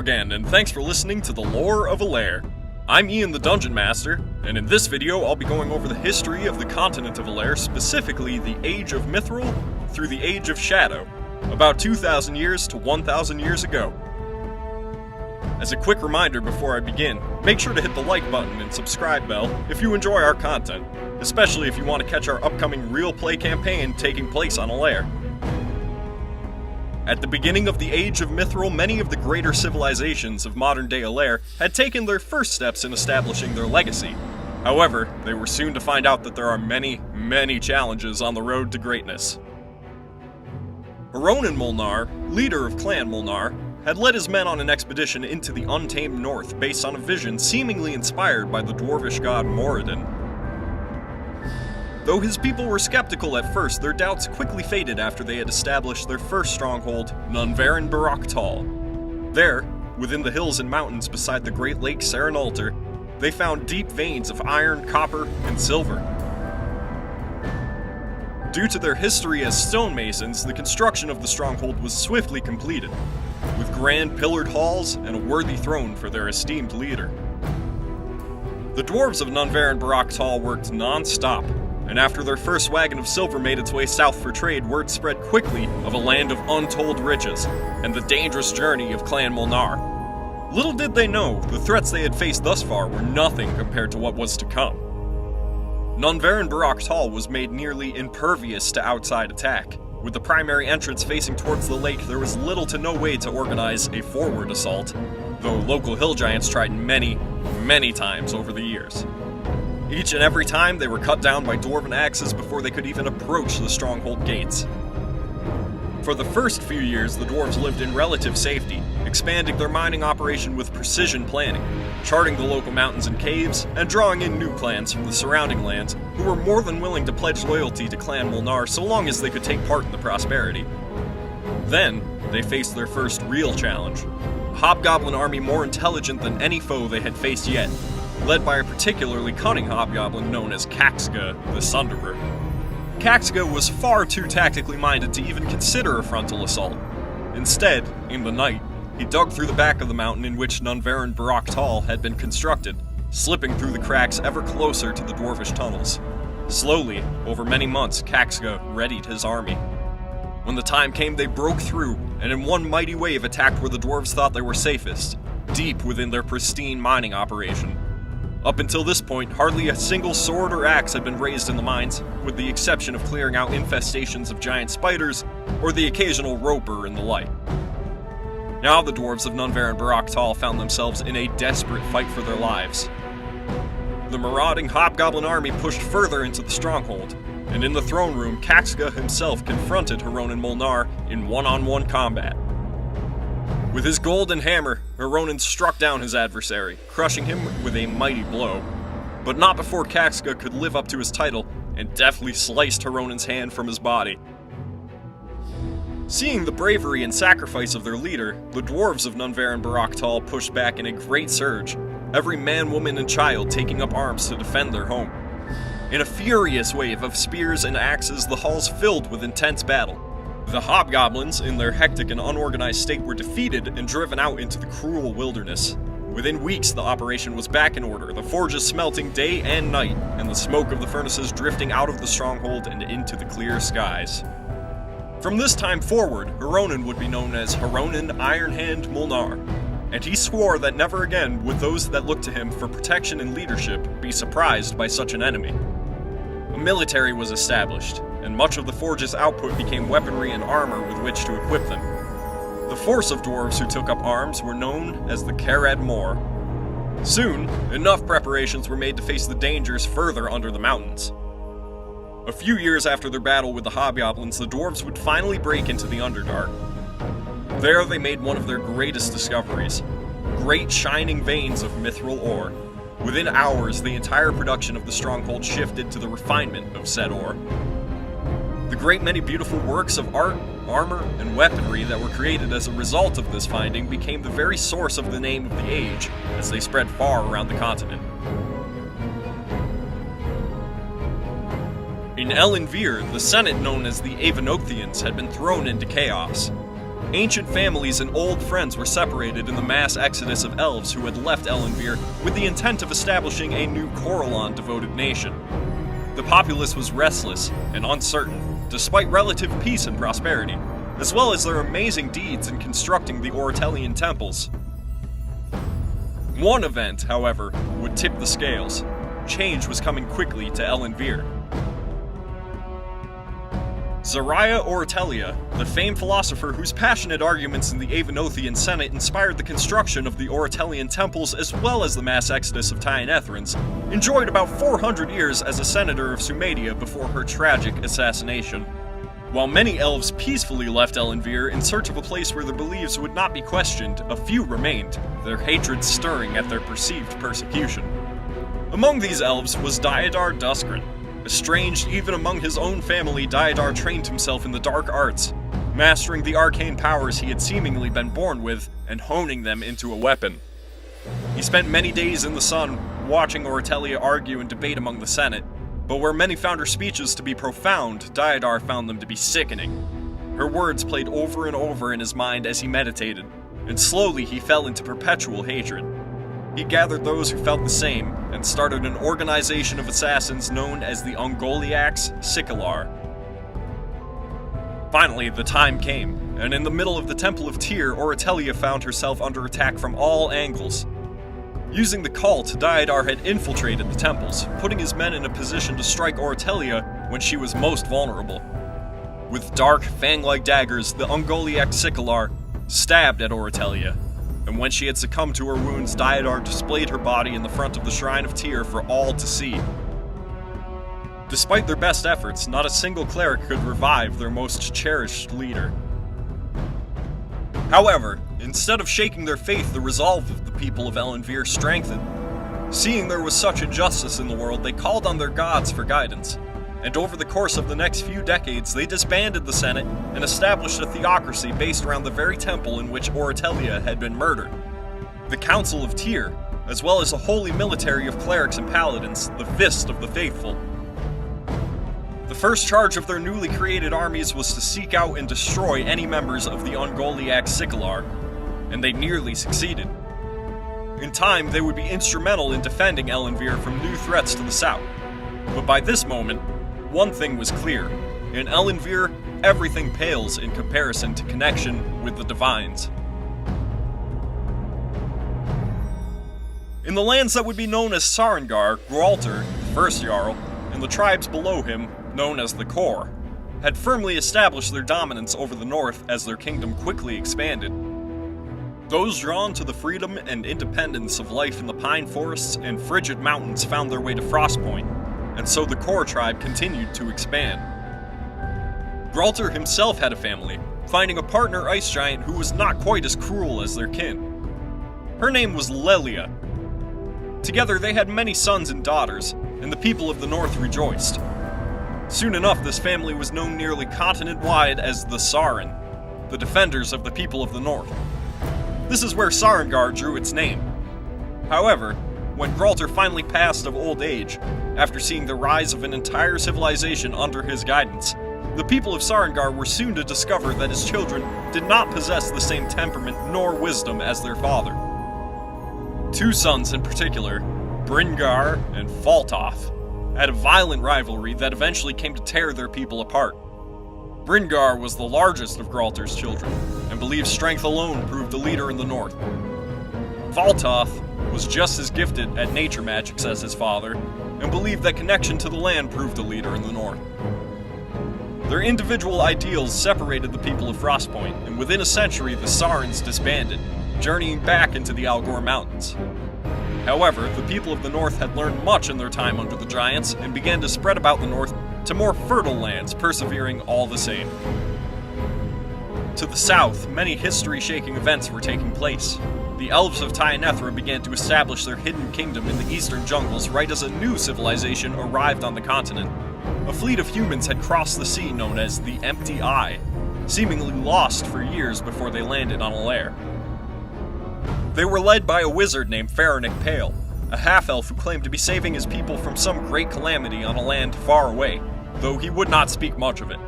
again, and thanks for listening to the Lore of Alaire. I'm Ian the Dungeon Master, and in this video I'll be going over the history of the continent of Alaire, specifically the Age of Mithral through the Age of Shadow, about 2,000 years to 1,000 years ago. As a quick reminder before I begin, make sure to hit the like button and subscribe bell if you enjoy our content, especially if you want to catch our upcoming real play campaign taking place on Alaire. At the beginning of the Age of Mithral, many of the greater civilizations of modern-day Alaire had taken their first steps in establishing their legacy. However, they were soon to find out that there are many, many challenges on the road to greatness. Huronin Molnar, leader of Clan Molnar, had led his men on an expedition into the untamed north based on a vision seemingly inspired by the dwarvish god Moradin. Though his people were skeptical at first, their doubts quickly faded after they had established their first stronghold, Nunverin Barak Tal. There, within the hills and mountains beside the Great Lake Serenalter, they found deep veins of iron, copper, and silver. Due to their history as stonemasons, the construction of the stronghold was swiftly completed, with grand pillared halls and a worthy throne for their esteemed leader. The dwarves of Nunverin Barak Tal worked non-stop, and after their first wagon of silver made its way south for trade, word spread quickly of a land of untold riches, and the dangerous journey of Clan Molnar. Little did they know, the threats they had faced thus far were nothing compared to what was to come. Nunverin Barak Tal was made nearly impervious to outside attack. With the primary entrance facing towards the lake, there was little to no way to organize a forward assault, though local hill giants tried many, many times over the years. Each and every time, they were cut down by dwarven axes before they could even approach the stronghold gates. For the first few years, the dwarves lived in relative safety, expanding their mining operation with precision planning, charting the local mountains and caves, and drawing in new clans from the surrounding lands who were more than willing to pledge loyalty to Clan Molnar so long as they could take part in the prosperity. Then, they faced their first real challenge, a hobgoblin army more intelligent than any foe they had faced yet, led by a particularly cunning hobgoblin known as Kaxga the Sunderer. Kaxga was far too tactically minded to even consider a frontal assault. Instead, in the night, he dug through the back of the mountain in which Nunverin Barak Tal had been constructed, slipping through the cracks ever closer to the dwarvish tunnels. Slowly, over many months, Kaxga readied his army. When the time came, they broke through, and in one mighty wave attacked where the dwarves thought they were safest, deep within their pristine mining operation. Up until this point, hardly a single sword or axe had been raised in the mines, with the exception of clearing out infestations of giant spiders or the occasional roper and the like. Now the dwarves of Nunverin Barak Tal found themselves in a desperate fight for their lives. The marauding hobgoblin army pushed further into the stronghold, and in the throne room, Kaxga himself confronted Huronin Molnar in one-on-one combat. With his golden hammer, Huronin struck down his adversary, crushing him with a mighty blow. But not before Kaxga could live up to his title, and deftly sliced Huronin's hand from his body. Seeing the bravery and sacrifice of their leader, the dwarves of Nunverin Barak Tal pushed back in a great surge, every man, woman, and child taking up arms to defend their home. In a furious wave of spears and axes, the halls filled with intense battle. The hobgoblins, in their hectic and unorganized state, were defeated and driven out into the cruel wilderness. Within weeks, the operation was back in order, the forges smelting day and night, and the smoke of the furnaces drifting out of the stronghold and into the clear skies. From this time forward, Huronin would be known as Huronin Ironhand Molnar, and he swore that never again would those that looked to him for protection and leadership be surprised by such an enemy. A military was established, and much of the forge's output became weaponry and armor with which to equip them. The force of dwarves who took up arms were known as the Karad Mor. Soon, enough preparations were made to face the dangers further under the mountains. A few years after their battle with the hobgoblins, the dwarves would finally break into the Underdark. There they made one of their greatest discoveries, great shining veins of mithril ore. Within hours, the entire production of the stronghold shifted to the refinement of said ore. The great many beautiful works of art, armor, and weaponry that were created as a result of this finding became the very source of the name of the age, as they spread far around the continent. In Elenvir, the Senate known as the Avenokthians had been thrown into chaos. Ancient families and old friends were separated in the mass exodus of elves who had left Elenvir with the intent of establishing a new Corellon-devoted nation. The populace was restless and uncertain, despite relative peace and prosperity, as well as their amazing deeds in constructing the Ortelian temples. One event, however, would tip the scales. Change was coming quickly to Elenvir. Zariah Ortelia, the famed philosopher whose passionate arguments in the Avenothian Senate inspired the construction of the Ortelian temples as well as the mass exodus of Tyanethrans, enjoyed about 400 years as a senator of Sumedia before her tragic assassination. While many elves peacefully left Elenvir in search of a place where their beliefs would not be questioned, a few remained, their hatred stirring at their perceived persecution. Among these elves was Diadar Duskren. Estranged even among his own family, Diadar trained himself in the dark arts, mastering the arcane powers he had seemingly been born with and honing them into a weapon. He spent many days in the sun, watching Ortelia argue and debate among the Senate, but where many found her speeches to be profound, Diadar found them to be sickening. Her words played over and over in his mind as he meditated, and slowly he fell into perpetual hatred. He gathered those who felt the same, and started an organization of assassins known as the Ungoliacs Sicalar. Finally, the time came, and in the middle of the Temple of Tyr, Ortelia found herself under attack from all angles. Using the cult, Diadar had infiltrated the temples, putting his men in a position to strike Ortelia when she was most vulnerable. With dark, fang-like daggers, the Ungoliac Sicalar stabbed at Ortelia, and when she had succumbed to her wounds, Diadar displayed her body in the front of the Shrine of Tyr for all to see. Despite their best efforts, not a single cleric could revive their most cherished leader. However, instead of shaking their faith, the resolve of the people of Elenvir strengthened. Seeing there was such injustice in the world, they called on their gods for guidance, and over the course of the next few decades, they disbanded the Senate and established a theocracy based around the very temple in which Ortelia had been murdered. The Council of Tyr, as well as a holy military of clerics and paladins, the Fist of the Faithful. The first charge of their newly created armies was to seek out and destroy any members of the Ungoliac Sicalar, and they nearly succeeded. In time, they would be instrumental in defending Elenvir from new threats to the south. But by this moment, one thing was clear. In Elenvir, everything pales in comparison to connection with the Divines. In the lands that would be known as Sarengar, Gralter, the first Jarl, and the tribes below him, known as the Core, had firmly established their dominance over the north as their kingdom quickly expanded. Those drawn to the freedom and independence of life in the pine forests and frigid mountains found their way to Frostpoint, and so the Core tribe continued to expand. Gralter himself had a family, finding a partner ice giant who was not quite as cruel as their kin. Her name was Lelia. Together they had many sons and daughters, and the people of the north rejoiced. Soon enough, this family was known nearly continent-wide as the Saren, the defenders of the people of the north. This is where Sarengar drew its name. However, when Gralter finally passed of old age, after seeing the rise of an entire civilization under his guidance, the people of Sarengar were soon to discover that his children did not possess the same temperament nor wisdom as their father. Two sons in particular, Bringar and Faltoth, had a violent rivalry that eventually came to tear their people apart. Bringar was the largest of Gralter's children, and believed strength alone proved a leader in the north. Faltoth was just as gifted at nature magics as his father, and believed that connection to the land proved a leader in the north. Their individual ideals separated the people of Frostpoint, and within a century the Sarens disbanded, journeying back into the Algor Mountains. However, the people of the north had learned much in their time under the giants, and began to spread about the north to more fertile lands, persevering all the same. To the south, many history-shaking events were taking place. The elves of Tyanethra began to establish their hidden kingdom in the eastern jungles right as a new civilization arrived on the continent. A fleet of humans had crossed the sea known as the Empty Eye, seemingly lost for years before they landed on Alaire. They were led by a wizard named Faranic Pale, a half-elf who claimed to be saving his people from some great calamity on a land far away, though he would not speak much of it.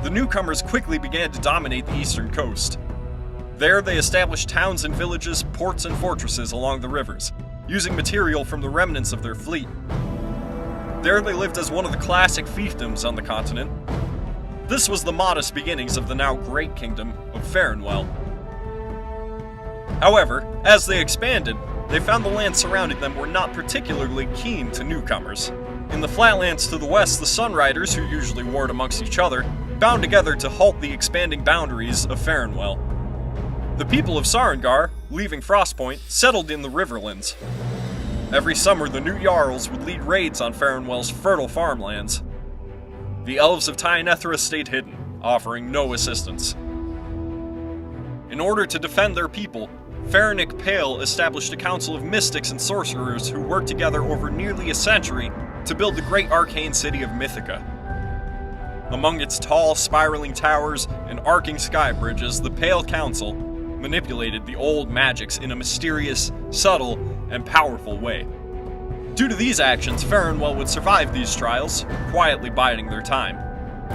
the newcomers quickly began to dominate the eastern coast. There they established towns and villages, ports and fortresses along the rivers, using material from the remnants of their fleet. There they lived as one of the classic fiefdoms on the continent. This was the modest beginnings of the now great kingdom of Farinwell. However, as they expanded, they found the lands surrounding them were not particularly keen to newcomers. In the flatlands to the west, the Sunriders, who usually warred amongst each other, bound together to halt the expanding boundaries of Farinwell. The people of Sarengar, leaving Frostpoint, settled in the Riverlands. Every summer, the new Jarls would lead raids on Farinwell's fertile farmlands. The elves of Tyanethra stayed hidden, offering no assistance. In order to defend their people, Farinic Pale established a council of mystics and sorcerers who worked together over nearly a century to build the great arcane city of Mythica. Among its tall, spiraling towers and arcing sky bridges, the Pale Council manipulated the old magics in a mysterious, subtle, and powerful way. Due to these actions, Farinwell would survive these trials, quietly biding their time.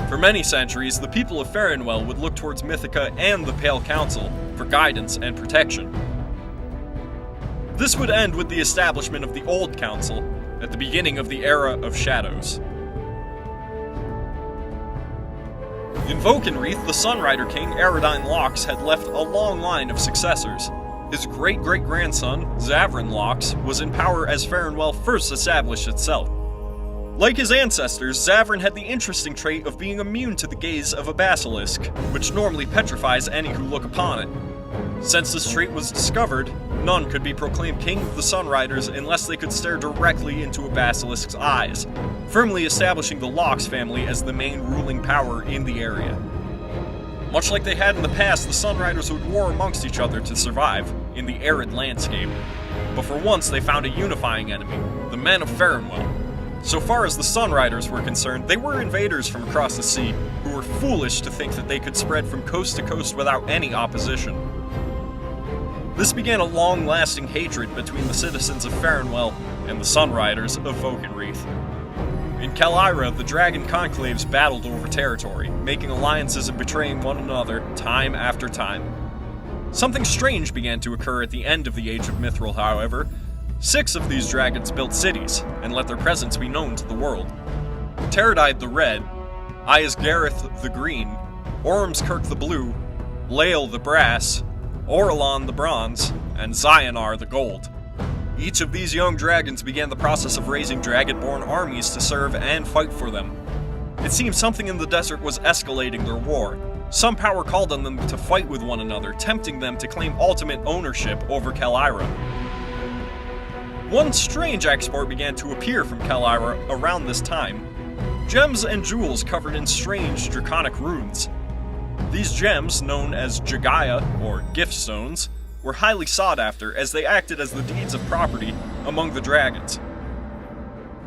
For many centuries, the people of Farinwell would look towards Mythica and the Pale Council for guidance and protection. This would end with the establishment of the Old Council at the beginning of the Era of Shadows. In Vokenreath, the Sunrider King, Aradine Lox, had left a long line of successors. His great-great-grandson, Zavrin Lox, was in power as Farinwell first established itself. Like his ancestors, Zavrin had the interesting trait of being immune to the gaze of a basilisk, which normally petrifies any who look upon it. Since this trait was discovered, none could be proclaimed king of the Sunriders unless they could stare directly into a basilisk's eyes, firmly establishing the Lox family as the main ruling power in the area. Much like they had in the past, the Sunriders would war amongst each other to survive in the arid landscape. But for once they found a unifying enemy, the men of Farinwell. So far as the Sunriders were concerned, they were invaders from across the sea who were foolish to think that they could spread from coast to coast without any opposition. This began a long-lasting hatred between the citizens of Farinwell and the Sunriders of Vokenreath. In Calira, the Dragon Conclaves battled over territory, making alliances and betraying one another time after time. Something strange began to occur at the end of the Age of Mithral, however. 6 of these dragons built cities, and let their presence be known to the world. Teradide the Red, Iasgareth the Green, Ormskirk the Blue, Lael the Brass, Orlon the Bronze, and Zionar the Gold. Each of these young dragons began the process of raising dragonborn armies to serve and fight for them. It seemed something in the desert was escalating their war. Some power called on them to fight with one another, tempting them to claim ultimate ownership over Calira. One strange export began to appear from Calira around this time. Gems and jewels covered in strange draconic runes. These gems, known as Jagaya, or gift stones, were highly sought after as they acted as the deeds of property among the dragons.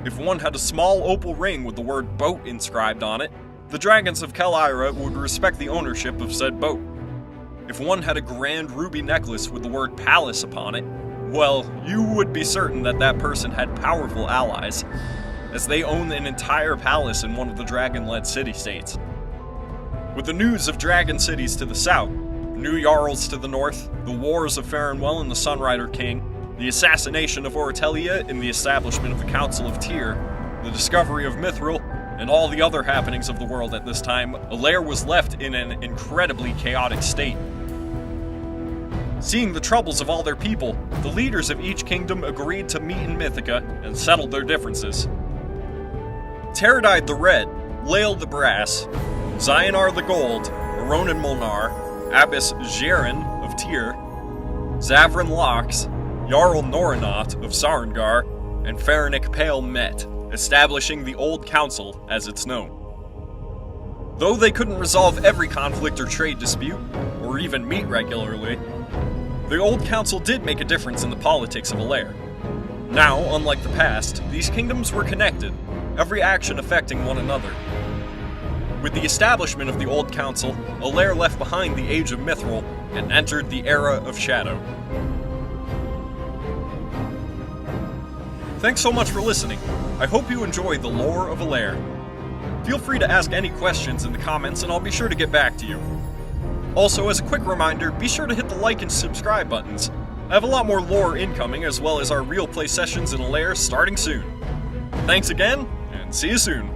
If one had a small opal ring with the word boat inscribed on it, the dragons of Calira would respect the ownership of said boat. If one had a grand ruby necklace with the word palace upon it, well, you would be certain that that person had powerful allies, as they owned an entire palace in one of the dragon-led city-states. With the news of dragon cities to the south, new Jarls to the north, the wars of Farinwell and the Sunrider King, the assassination of Oratelia and the establishment of the Council of Tyr, the discovery of Mithral, and all the other happenings of the world at this time, Alaire was left in an incredibly chaotic state. Seeing the troubles of all their people, the leaders of each kingdom agreed to meet in Mythica and settle their differences. Teradide the Red, Lael the Brass, Zionar the Gold, Ronan Molnar, Abbess Jeren of Tyr, Zavrin Lox, Jarl Norinat of Sarengar, and Farinic Pale met, establishing the Old Council as it's known. Though they couldn't resolve every conflict or trade dispute, or even meet regularly, the Old Council did make a difference in the politics of Alaire. Now, unlike the past, these kingdoms were connected, every action affecting one another. With the establishment of the Old Council, Alaire left behind the Age of Mithral and entered the Era of Shadow. Thanks so much for listening. I hope you enjoyed the Lore of Alaire. Feel free to ask any questions in the comments and I'll be sure to get back to you. Also, as a quick reminder, be sure to hit the like and subscribe buttons. I have a lot more lore incoming, as well as our real play sessions in Alaire starting soon. Thanks again, and see you soon.